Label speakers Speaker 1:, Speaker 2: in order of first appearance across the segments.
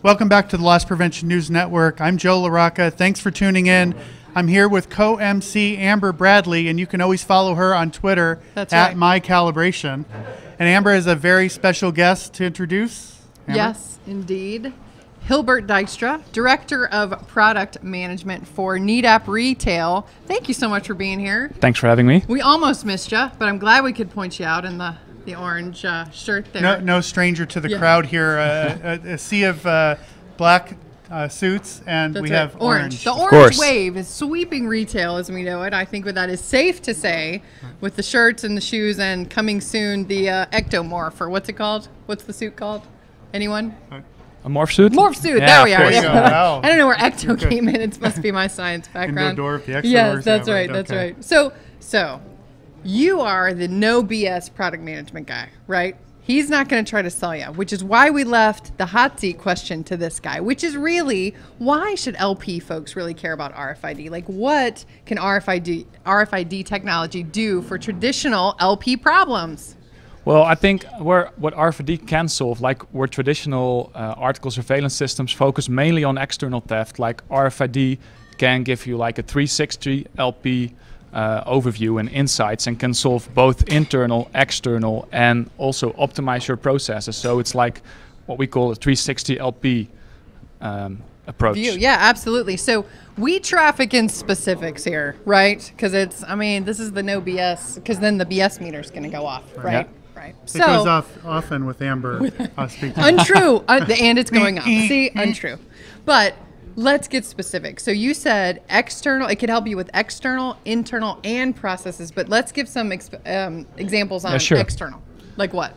Speaker 1: Welcome back to the Loss Prevention News Network. I'm Joe LaRocca. Thanks for tuning in. I'm here with co-MC Amber Bradley, and you can always follow her on Twitter at MyCalibration. And Amber is a very special guest to introduce. Amber?
Speaker 2: Yes, indeed. Hilbert Dijkstra, Director of Product Management for Nedap Retail. Thank you so much for being here.
Speaker 3: Thanks for having me.
Speaker 2: We almost missed you, but I'm glad we could point you out in the orange shirt there.
Speaker 1: No stranger to the crowd here. A sea of black suits, and we have orange.
Speaker 2: The orange wave is sweeping retail as we know it. I think that is safe to say, with the shirts and the shoes, and coming soon the ectomorph, or what's it called? What's the suit called? Anyone?
Speaker 3: A morph suit?
Speaker 2: Morph suit,
Speaker 3: yeah,
Speaker 2: there we are. Yeah.
Speaker 1: Wow.
Speaker 2: I don't know where ecto came in. It must be my science background.
Speaker 1: Yes,
Speaker 2: that's right. That's right. So you are the no BS product management guy, right? He's not going to try to sell you, which is why we left the hot seat question to this guy, which is really, why should LP folks really care about RFID? Like, what can RFID technology do for traditional LP problems?
Speaker 3: Well, I think what RFID can solve, like where traditional article surveillance systems focus mainly on external theft, like RFID can give you like a 360 LP overview and insights, and can solve both internal, external, and also optimize your processes. So it's like what we call a 360 LP approach.
Speaker 2: Yeah, absolutely. So we traffic in specifics here, right? Because it's, I mean, this is the no BS, because then the BS meter is going to go off, right?
Speaker 3: Yeah.
Speaker 2: Right.
Speaker 1: It goes off often with Amber speaking.
Speaker 2: Untrue. And it's going up. See, untrue. But let's get specific. So you said external. It could help you with external, internal, and processes. But let's give some examples on external. Like what?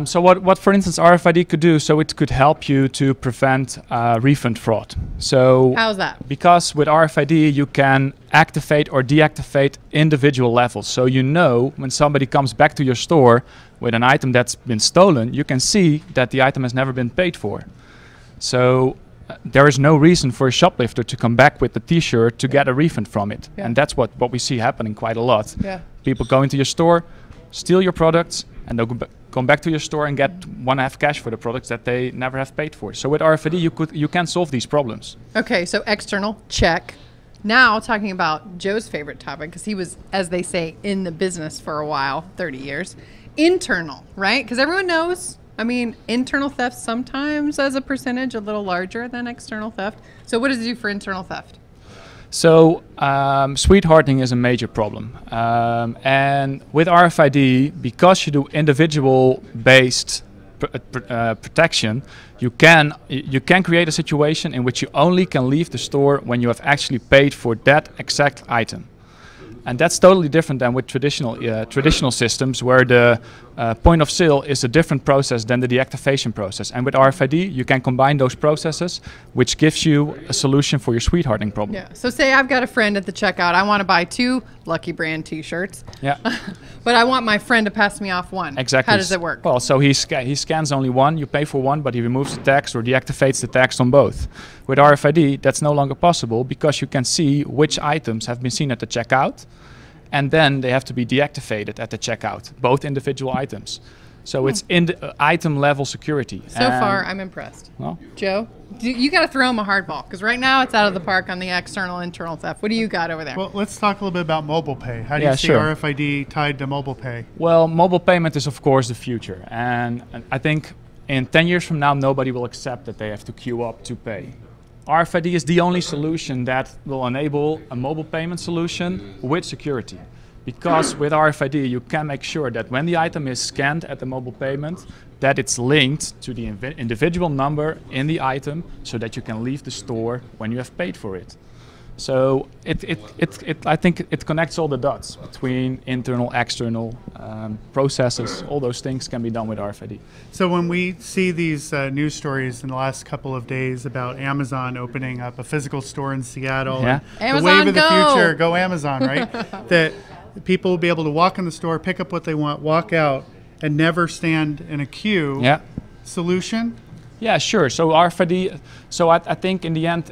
Speaker 3: So what, for instance, RFID could do, so it could help you to prevent refund fraud. So
Speaker 2: how's that?
Speaker 3: Because with RFID, you can activate or deactivate individual levels. So you know when somebody comes back to your store with an item that's been stolen, you can see that the item has never been paid for. So there is no reason for a shoplifter to come back with the t-shirt to get a refund from it. Yeah. And that's what we see happening quite a lot. Yeah. People go into your store, steal your products, and they'll come back to your store and want to have cash for the products that they never have paid for. So with RFID, you can solve these problems. Okay,
Speaker 2: so external, check. Now talking about Joe's favorite topic, because he was, as they say, in the business for a while, 30 years. Internal, right? Because everyone knows, I mean, internal theft sometimes as a percentage a little larger than external theft. So what does it do for internal theft?
Speaker 3: So sweethearting is a major problem, and with RFID, because you do individual-based protection, you can create a situation in which you only can leave the store when you have actually paid for that exact item. And that's totally different than with traditional systems, where the point of sale is a different process than the deactivation process. And with RFID, you can combine those processes, which gives you a solution for your sweethearting problem.
Speaker 2: Yeah. So say I've got a friend at the checkout. I want to buy 2 Lucky Brand T-shirts. Yeah. But I want my friend to pass me off one.
Speaker 3: Exactly.
Speaker 2: How does it work?
Speaker 3: Well, so he scans only one. You pay for one, but he removes the text or deactivates the text on both. With RFID, that's no longer possible, because you can see which items have been seen at the checkout, and then they have to be deactivated at the checkout, both individual items. So it's in the item level security.
Speaker 2: So far, I'm impressed. Well, Joe, you got to throw him a hardball, because right now it's out of the park on the external, internal theft. What do you got over there?
Speaker 1: Well, let's talk a little bit about mobile pay. How do you see RFID tied to mobile pay?
Speaker 3: Well, mobile payment is, of course, the future. And I think in 10 years from now, nobody will accept that they have to queue up to pay. RFID is the only solution that will enable a mobile payment solution with security. Because with RFID, you can make sure that when the item is scanned at the mobile payment, that it's linked to the individual number in the item, so that you can leave the store when you have paid for it. So I think it connects all the dots between internal, external processes. All those things can be done with RFID.
Speaker 1: So when we see these news stories in the last couple of days about Amazon opening up a physical store in Seattle,
Speaker 2: Amazon,
Speaker 1: the wave of the future, go Amazon, right? That people will be able to walk in the store, pick up what they want, walk out, and never stand in a queue.
Speaker 3: Yeah.
Speaker 1: Solution?
Speaker 3: Yeah, sure. So RFID, so I think in the end,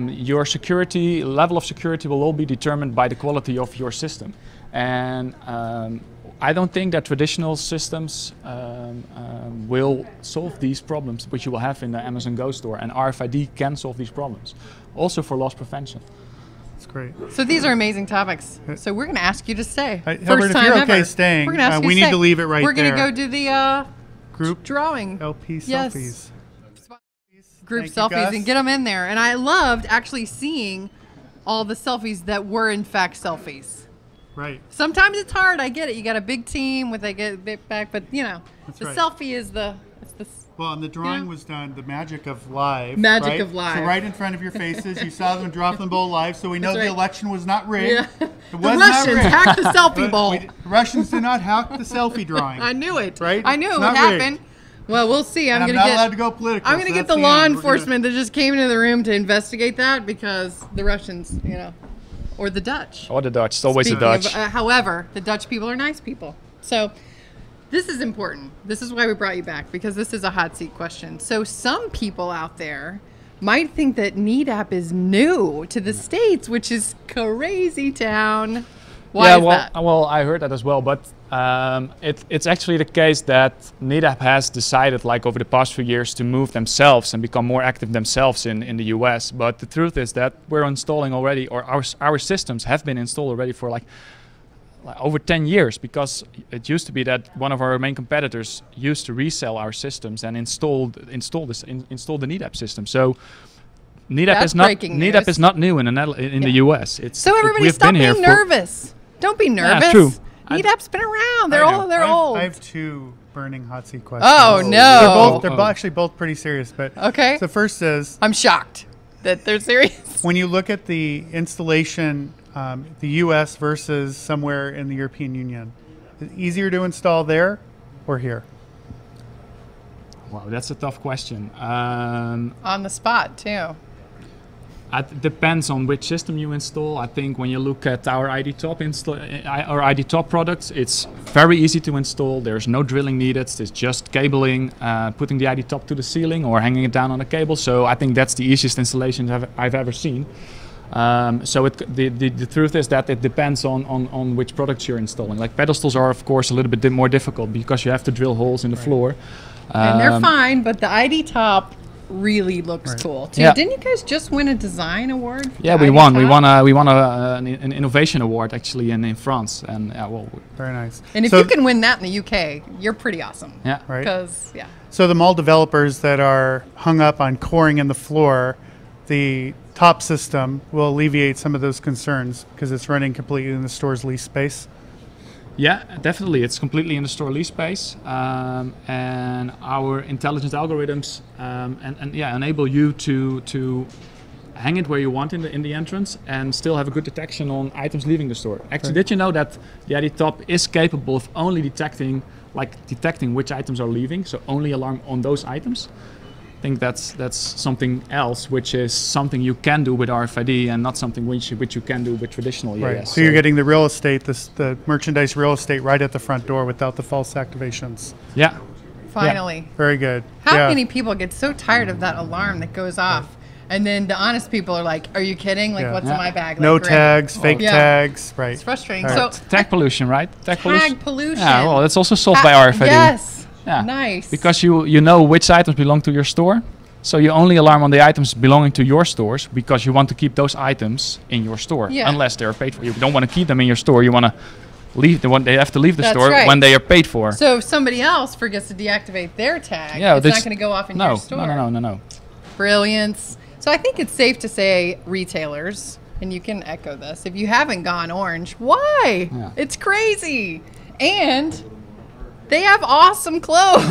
Speaker 3: your security, level of security will all be determined by the quality of your system. And I don't think that traditional systems will solve these problems which you will have in the Amazon Go store, and RFID can solve these problems, also for loss prevention.
Speaker 1: That's great.
Speaker 2: So these are amazing topics. So we're going to ask you to stay.
Speaker 1: Hilbert, if you're okay staying, we need to leave it right there.
Speaker 2: We're going to go do the
Speaker 1: group
Speaker 2: drawing.
Speaker 1: LP selfies.
Speaker 2: Yes. Group selfies and get them in there. And I loved actually seeing all the selfies that were in fact selfies.
Speaker 1: Right.
Speaker 2: Sometimes it's hard. I get it. You got a big team with they get a bit back, but you know, the selfie is the.
Speaker 1: Well, and the drawing was done, the magic of live.
Speaker 2: Magic of live.
Speaker 1: So right in front of your faces, you saw them drop the bowl live, so we know the election was not rigged.
Speaker 2: Yeah.
Speaker 1: It
Speaker 2: the
Speaker 1: was
Speaker 2: Russians
Speaker 1: not rigged.
Speaker 2: hacked the selfie bowl.
Speaker 1: The Russians did not hack the selfie drawing.
Speaker 2: I knew it.
Speaker 1: Right?
Speaker 2: I knew
Speaker 1: it's
Speaker 2: it would happen. Well, we'll see. I'm
Speaker 1: not allowed to go political.
Speaker 2: I'm going to get the law enforcement that just came into the room to investigate that because the Russians, you know, or the Dutch.
Speaker 3: Or the Dutch. It's always the Dutch.
Speaker 2: However, the Dutch people are nice people. So this is important. This is why we brought you back, because this is a hot seat question. So some people out there might think that Nedap is new to the States, which is crazy town. Why is that?
Speaker 3: Well, I heard that as well, but it's actually the case that Nedap has decided, like over the past few years, to move themselves and become more active themselves in the US. But the truth is that we're installing already, or our systems have been installed already for like over 10 years, because it used to be that one of our main competitors used to resell our systems and install the Nedap system. So Nedap is not new in the US.
Speaker 2: So everybody stop being nervous. Don't be nervous.
Speaker 3: Yeah, true.
Speaker 2: Nedap's been around. They're old.
Speaker 1: I have two burning hot seat questions.
Speaker 2: Oh no!
Speaker 1: They're actually both pretty serious. But
Speaker 2: okay.
Speaker 1: So first is,
Speaker 2: I'm shocked that they're serious.
Speaker 1: When you look at the installation, the U.S. versus somewhere in the European Union, is it easier to install there or here?
Speaker 3: Wow, that's a tough question.
Speaker 2: On the spot too.
Speaker 3: It depends on which system you install. I think when you look at our ID Top products, it's very easy to install. There's no drilling needed. It's just cabling, putting the ID Top to the ceiling or hanging it down on a cable. So I think that's the easiest installation I've ever seen. So the truth is that it depends on which products you're installing. Like pedestals are of course a little bit more difficult because you have to drill holes in the floor.
Speaker 2: And they're fine, but the ID Top really looks cool too. Yeah. Didn't you guys just win a design award?
Speaker 3: Yeah, we won. We won an innovation award actually in France, and
Speaker 1: very nice.
Speaker 2: And if you can win that in the UK, you're pretty awesome.
Speaker 3: Yeah,
Speaker 1: right.
Speaker 2: Because
Speaker 1: So the mall developers that are hung up on coring in the floor, the top system will alleviate some of those concerns because it's running completely in the store's lease space.
Speaker 3: Yeah, definitely. It's completely in the store lease space, and our intelligent algorithms enable you to hang it where you want in the entrance and still have a good detection on items leaving the store. Actually, did you know that the ID Top is capable of only detecting which items are leaving, so only alarm on those items? I think that's something else, which is something you can do with RFID and not something which you can do with traditional EAS.
Speaker 1: Right. So you're getting the real estate, the merchandise real estate right at the front door without the false activations.
Speaker 3: Yeah.
Speaker 2: Finally.
Speaker 1: Yeah. Very good.
Speaker 2: How many people get so tired of that alarm that goes off? And then the honest people are like, are you kidding? Like, what's in my bag? Like,
Speaker 1: no tags, fake tags. Right.
Speaker 2: It's frustrating.
Speaker 1: Right.
Speaker 2: So
Speaker 3: tag pollution, right?
Speaker 2: Tag pollution.
Speaker 3: Yeah, well, that's also solved by RFID.
Speaker 2: Yes.
Speaker 3: Yeah.
Speaker 2: Nice.
Speaker 3: Because you know which items belong to your store. So you only alarm on the items belonging to your stores because you want to keep those items in your store, unless they're paid for. You don't want to keep them in your store. You want to leave them. They have to leave the store when they are paid for.
Speaker 2: So if somebody else forgets to deactivate their tag, it's not going to go off in your store.
Speaker 3: No.
Speaker 2: Brilliance. So I think it's safe to say retailers, and you can echo this, if you haven't gone orange, why? Yeah. It's crazy. And they have awesome clothes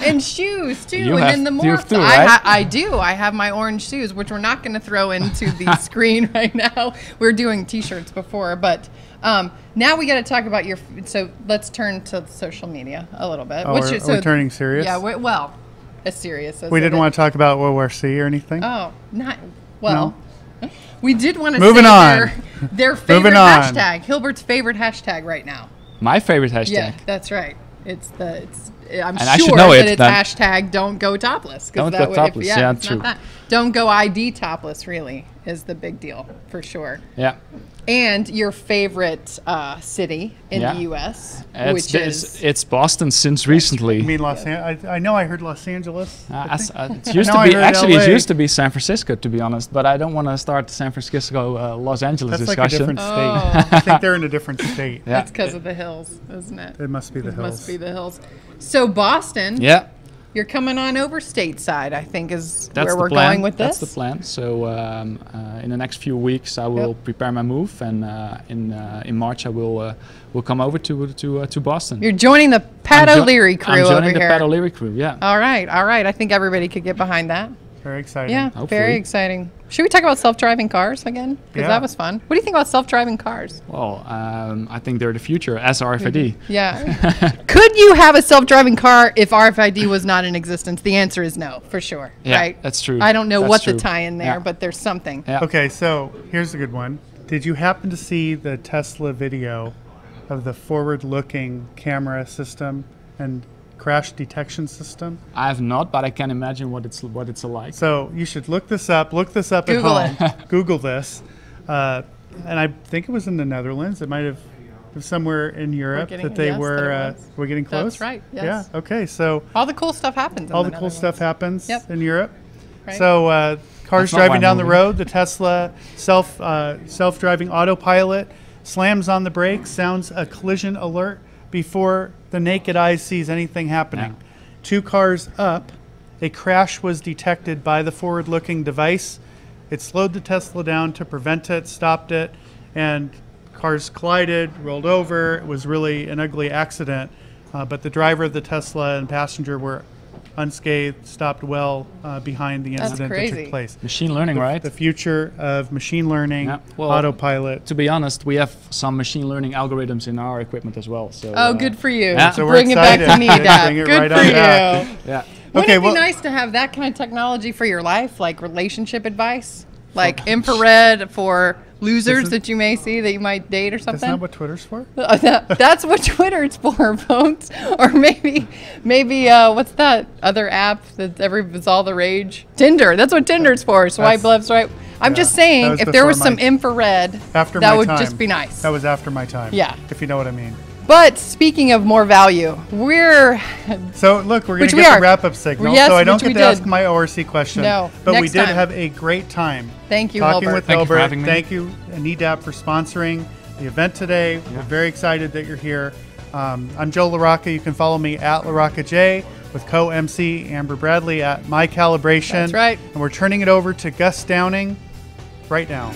Speaker 2: and shoes too. And then the more I do. I have my orange shoes, which we're not going to throw into the screen right now. We're doing T-shirts before, but now we got to talk about your. So let's turn to social media a little bit.
Speaker 1: Oh, are we turning serious?
Speaker 2: Yeah. As serious as
Speaker 1: we didn't want to talk about World War C or anything.
Speaker 2: Oh, not well. No. We did want to
Speaker 1: say
Speaker 2: their favorite hashtag. Hilbert's favorite hashtag right now.
Speaker 3: My favorite hashtag.
Speaker 2: Yeah, that's right. I'm
Speaker 3: and
Speaker 2: sure that it's hashtag don't go topless.
Speaker 3: Don't go topless. Yeah, true.
Speaker 2: Don't go ID topless really is the big deal for sure.
Speaker 3: Yeah.
Speaker 2: And your favorite city in the U.S., which is...
Speaker 3: It's Boston since recently.
Speaker 1: You mean Los Angeles? I know I heard Los Angeles.
Speaker 3: It used to be, actually, it used to be San Francisco, to be honest, but I don't want to start the San Francisco, Los Angeles discussion.
Speaker 1: That's like a different state. I think they're in a different state.
Speaker 2: Yeah. That's because of the hills, isn't it?
Speaker 1: It must be the hills.
Speaker 2: It must be the hills. So Boston.
Speaker 3: Yeah.
Speaker 2: You're coming on over stateside, I think, is
Speaker 3: That's
Speaker 2: where we're
Speaker 3: plan.
Speaker 2: going with this.
Speaker 3: That's the plan. So in the next few weeks, I will prepare my move, and in March I will come over to Boston.
Speaker 2: You're joining the Pat O'Leary crew over here.
Speaker 3: I'm joining the Pat O'Leary crew. Yeah.
Speaker 2: All right. I think everybody could get behind that.
Speaker 1: Very exciting.
Speaker 2: Yeah, hopefully. Very exciting. Should we talk about self-driving cars again? Because that was fun. What do you think about self-driving cars?
Speaker 3: Well, I think they're the future as RFID.
Speaker 2: Yeah. Could you have a self-driving car if RFID was not in existence? The answer is no, for sure.
Speaker 3: Yeah,
Speaker 2: right?
Speaker 3: That's true.
Speaker 2: I don't know what the tie-in there, but there's something.
Speaker 3: Yeah.
Speaker 1: Okay, so here's a good one. Did you happen to see the Tesla video of the forward-looking camera system and crash detection system?
Speaker 3: I have not, but I can imagine what it's like.
Speaker 1: So you should look this up. Look this up
Speaker 2: Google
Speaker 1: at home. Google this. And I think it was in the Netherlands. It might have been somewhere in Europe that they were. We're getting close.
Speaker 2: That's right. Yes.
Speaker 1: Yeah. Okay. So
Speaker 2: all the cool stuff happens.
Speaker 1: All the cool stuff happens in Europe.
Speaker 2: Right.
Speaker 1: So cars driving down the road. The Tesla self-driving autopilot slams on the brakes, sounds a collision alert before the naked eye sees anything happening. Yeah. 2 cars up, a crash was detected by the forward-looking device. It slowed the Tesla down to prevent it, stopped it, and cars collided, rolled over. It was really an ugly accident, but the driver of the Tesla and passenger were unscathed, stopped well behind the incident that took place.
Speaker 3: Machine learning, right?
Speaker 1: The future of machine learning, autopilot.
Speaker 3: To be honest, we have some machine learning algorithms in our equipment as well. So
Speaker 2: good for you.
Speaker 3: Yeah.
Speaker 1: So
Speaker 2: bring it back to Nedap. Good for you.
Speaker 3: Yeah.
Speaker 2: Wouldn't it be nice to have that kind of technology for your life, like relationship advice, like infrared for losers that you may see that you might date or something?
Speaker 1: That's not what Twitter's for?
Speaker 2: That's what Twitter's for, folks. Or maybe what's that other app that's all the rage? Tinder. That's what Tinder's for. Swipe left, swipe. I'm just saying, if there was some infrared, that would just be nice.
Speaker 1: That was after my time.
Speaker 2: Yeah.
Speaker 1: If you know what I mean.
Speaker 2: But speaking of more value,
Speaker 1: So look, we're going to get the wrap-up signal.
Speaker 2: Yes,
Speaker 1: so I don't get to ask my ORC question.
Speaker 2: No,
Speaker 1: but we did have a great time.
Speaker 2: Thank you,
Speaker 1: talking with Hilbert.
Speaker 3: Thank you for
Speaker 1: having me. Thank you, Nedap, for sponsoring the event today. We're very excited that you're here. I'm Joe LaRocca. You can follow me at LaRoccaJ with co-MC Amber Bradley at My Calibration.
Speaker 2: That's right.
Speaker 1: And we're turning it over to Gus Downing right now.